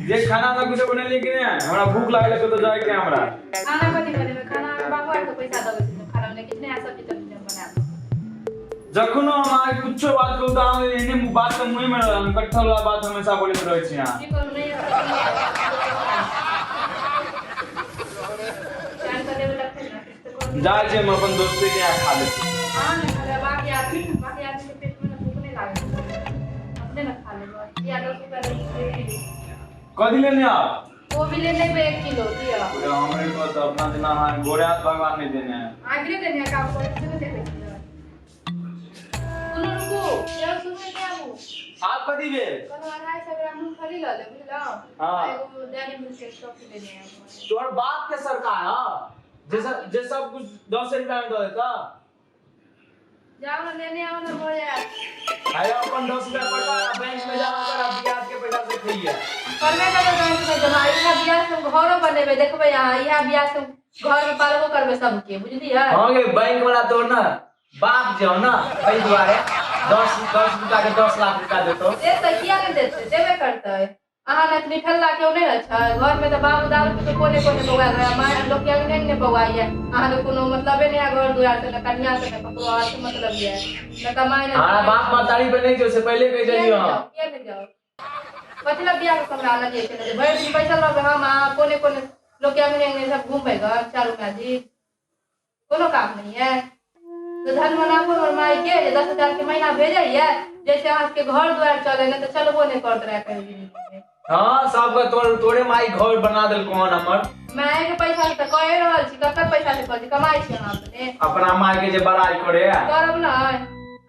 जे खाना ना कुछ बने लेकिन हमरा भूख लागल है तो जाए के हमरा खाना कथि बनेबे खाना बाबू के पैसा दबे खाना ने कितने आ सब्जी तब्जी बना जखनो हमारे कुछो बात कहू त हम एने बात त मुंह में हम कट्ठल वाला बात हमेशा बोलत रहै छी हां की करू नहीं जान कर देबे लगते जाए छे हम अपन दोस्ती के खा ले हां ना खा बाकी आदमी के पेट में भूख नहीं लागे अपने ना खा ले या 10 रुपया कथि लेने आप वो भी ले लेबे 1 किलो दिया पूरा हमरे को तो अपना देना है गोरे हाथ भगवान ने देने हैं आगे देने का काम करे से देखे सुनो रुको या सुनो क्या वो आप कथि बे कनो 250 ग्राम मूंगफली ला ले बुझला हां एगो डेयरी मिल्क के स्टॉक लेने हैं तोर बाप के सरकार हां जे सब कुछ 10 रुपया में दे देता जाओ ना लेने आओ ना हो यार आया अपन 10 रुपया पटा बैंक में जाओ कर ब्याज के पैसा से खइया करबे तो बैंक में जमा इहा ब्याज तुम घरो बनेबे देखबे यहां इहा ब्याज तुम घर में पालबो करबे सबके बुझली है हां ये बैंक वाला तो ना बाप जो ना कई दुआरे 10 रुपया के 10 लाख रुपया देतो दे त किया नहीं देते देबे करते अहां ने इतनी फैला के नहीं अच्छा घर में तो बाबू दारू के कोने कोने बौआ गया मां लोग के नहीं बौआई है अहां ने कोनो मतलब नहीं है घर दुआर से न कन्या से न ककरो आर से मतलब है न कमाई न हां बाप मातारी पे नहीं जो से पहले कह जइयो हां किया नहीं जाओ मतलब बियाह के कमरा लगे छे भर दिन पैसा लगे हम कोने कोने लोग के अंगने सब घूमे घर चारों में जी कोनो काम नहीं है तो धन मनापुर और माई के 10,000 के महीना भेजे है जैसे आज के घर द्वार चले न तो चलबो नहीं करत रहे कहीं हां सब का तोरे माई घर बना देल कोन हमर माई के पैसा से त कहे रहल छी ककर पैसा से कर कमाई छी हम अपने अपना माई के जे बड़ाई करे करब न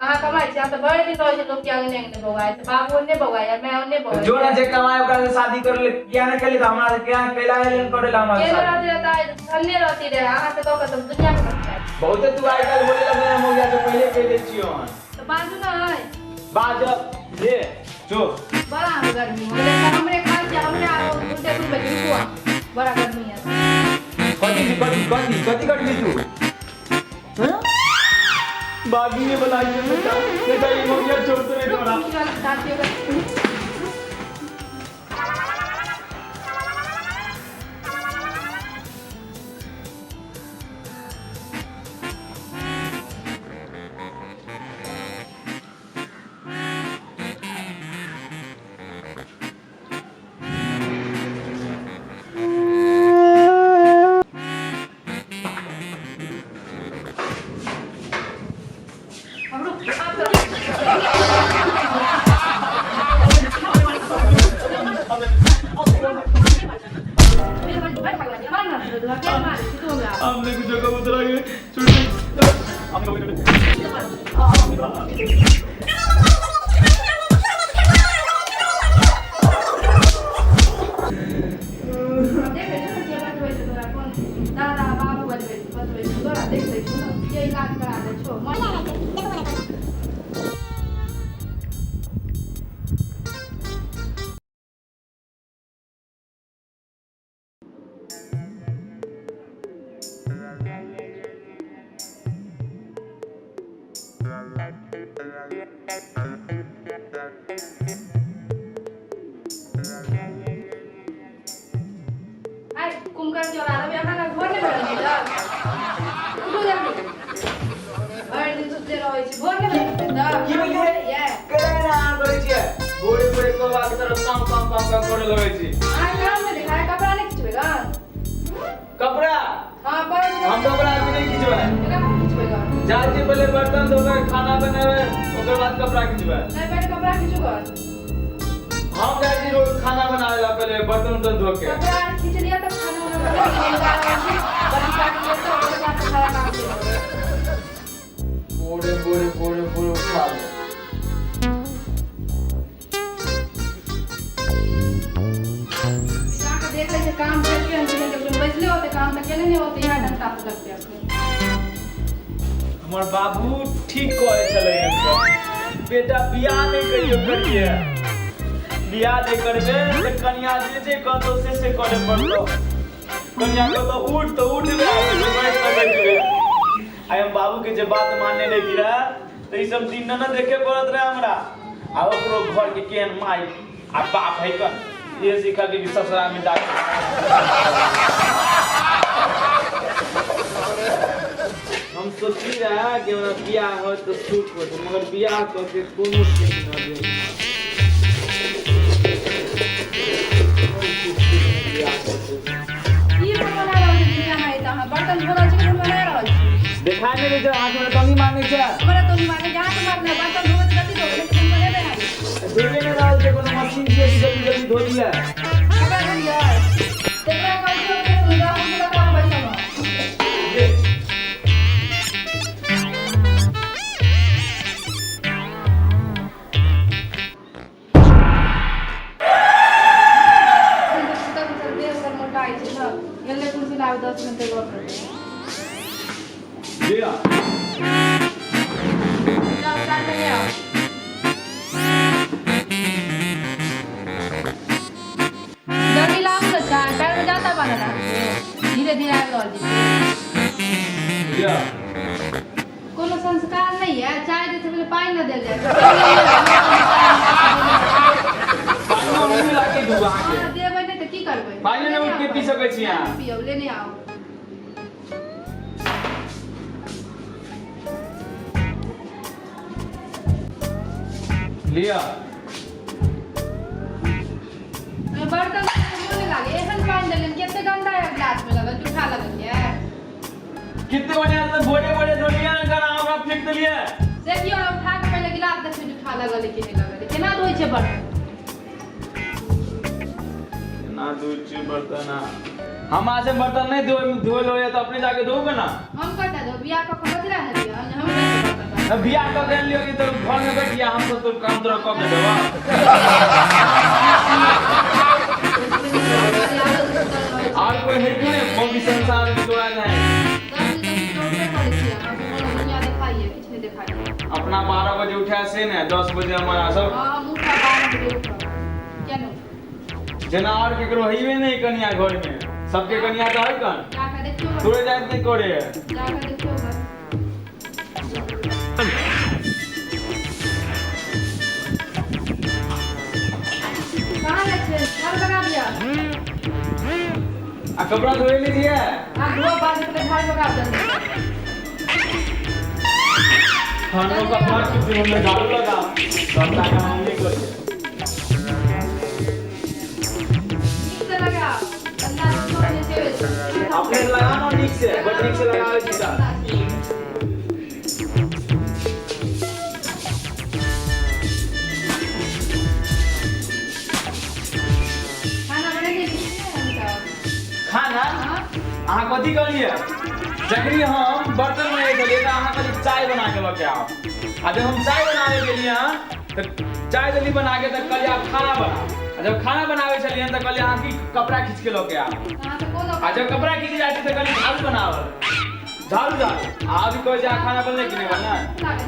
अहाँ कमाई छी हम त बड़े दिन रहे लोग के अंगने अंगने बौआए त बाबू ने बौआए मैं ओने बौआए जो ना जे कमाए ओकरा से शादी कर ले किया न केली त हमरा से क्या कैला लेन करेला हमरा के रहती रहता धन्य रहती रे अहाँ से तो तुम दुनिया में करता बहुते तू आई काल बोले लगे हम या तो पहले कह दे छियो तो बाजू ना है बाज ले जो बड़ा गर्मी है लेकिन हमरे खाल के हमरे आ उल्टे कुछ बजे हुआ बड़ा गर्मी है कथी करबी तू हैं बागी ने बनाई है बेटा ये मोगिया छोड़ तो नहीं तोरा हमने कुछ जगह उतरा के छोड़ कुमकर जो आ रहा है ना घर में बैठा उठो जल्दी और दिन सुते रहो छी घर में बैठा की बोलिए ये करे ना करे छी गोरे गोरे को बात तरफ काम करे लगे छी आ काम में दिखाए कपड़ा नहीं खींचेगा कपड़ा हां पर हम कपड़ा अभी नहीं खींचवा है केना खींचेगा जाए छी पहले बर्तन धोवे खाना बनावे ओकर बाद कपड़ा खींचवा नहीं पहले कपड़ा खींचेगा हम जाए छी रोज खाना बनावे ला पहले बर्तन धो के कपड़ा खींच लिया तो खाना बना बड़ी काट के तो और जाके सारा काम करो बोरे उठा लो जाके देख ले काम करके हम जब बजले होते काम तो केले नहीं होते यहाँ डंडा पकड़ते अपने हमर बाबू ठीक कहे चले बेटा बियाह नहीं करिए बियाह जे करबे त कन्या जे कहतो से करे पड़तो कन्या को तो उठ रे बैठ त बैठबे आई हम बाबू के जे बात मानने नहीं गिरा त ई सब दिन न देखे पड़त रहे हमरा आ ओकरो घर के केन माई आ बाप है क ये सीखा कि ससुराल में जाके हम सोची रहा कि हमरा बियाह हो तो सुख हो मगर बियाह करके कोनो सुख ना दे बर्तन धोना छै बना रहल छी देखा नहीं जो आज में कमी मांगे छै हमरा तो नहीं माने जहां तुम अपने बर्तन धोवे तो जल्दी धो लेकिन बने नहीं धोने में रहल छै कोनो मशीन से जल्दी जल्दी धो दिया खबर धोलिया तेरा कोई के सुंदर हम काम बैठा ये गल्ले कुर्सी लाओ 10 मिनट गप लिया जाओ चाय ले आओ जल्दी लाओ ना चाय पैर में जाता बना धीरे धीरे आ लो लिया कोनो संस्कार नहीं है चाय जैसे पहले पानी न दे जाए पानी में मिला के डुबा के देबै नहीं तो की करबै पानी में उठ के पी सकै छी यहां पियो लेने आओ लिया बर्तन धोने लागे एहन पानी देलन केते गंदा है गिलास में लगल जूठा लगल है कितने बजे तक बोरे बोरे धोलिया कर हमरा फेंक देलिए से कियो उठा के पहले गिलास देख जूठा लगल कि नहीं लगल केना धोइ छै बर्तन ना दूध बर्तन हम आज बर्तन नहीं धो लो तो अपने जाके धोगे ना हम कहता दो बियाह का कथी रह है हम कैसे बर्तन बियाह कर देन लियो कि तो घर में बैठिया हम तो काम तोरा कब देबा और कोई है कि नहीं मौकी संसार में तोड़ा नहीं अपना 12 बजे उठा से ने 10 बजे हमारा सब हां मुठा 12 बजे उठ क्या नहीं जना और केकरो हईवे नहीं कनिया घर में सबके कनिया तो है कन जाके देखियो तोरे जात नहीं करे जाके देखियो कहां लगे घर लगा दिया आ कपड़ा धोए नहीं दिया हां दो बार के घर लगा दे खानों का भाग के फिर हमने झाड़ू लगा सब का हम नहीं करते ठीक से लगा अल्लाह छोड़ने से अपने लगाना ठीक से बट ठीक से लगावे सीधा खाना बने नहीं खाना अहाँ कथी करिए जखनी हम बर्तन में गेलिए तो अहाँ कभी चाय बना के लेके आओ आ जब हम चाय बनावे गेलिए तो चाय जल्दी बना के तक कहलिए आप खाना बनाओ जब खाना बनावे चलिए तो कहलिए अहाँ की कपड़ा खींच के लेके आओ आ जब कपड़ा खींच जाती तो कहलिए झाड़ू बनाओ झाड़ू झाड़ू आप भी कोई जा खाना बनने की नहीं बनना खाना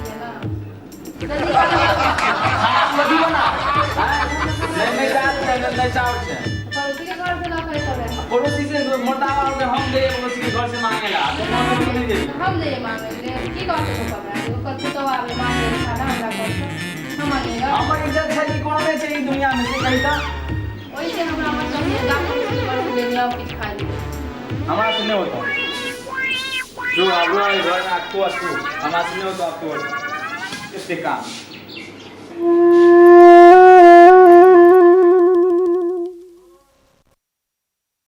कभी बना नहीं नहीं चावल से पड़ोसी से मोटावा के हम दे पड़ोसी के घर से मांगेला तो हम नहीं दे हम नहीं मांगेंगे की बात है पता है वो कथि तो आवे मांगे खाना हमरा को हम मांगेगा हमर इज्जत है कि कौन में चाहिए दुनिया में से कहिता ओई से हमरा मतलब ये जाके से पर ले लिया कुछ खा लिया हमरा से नहीं होता जो आगो है घर में आपको हमरा से नहीं होता आपको इससे काम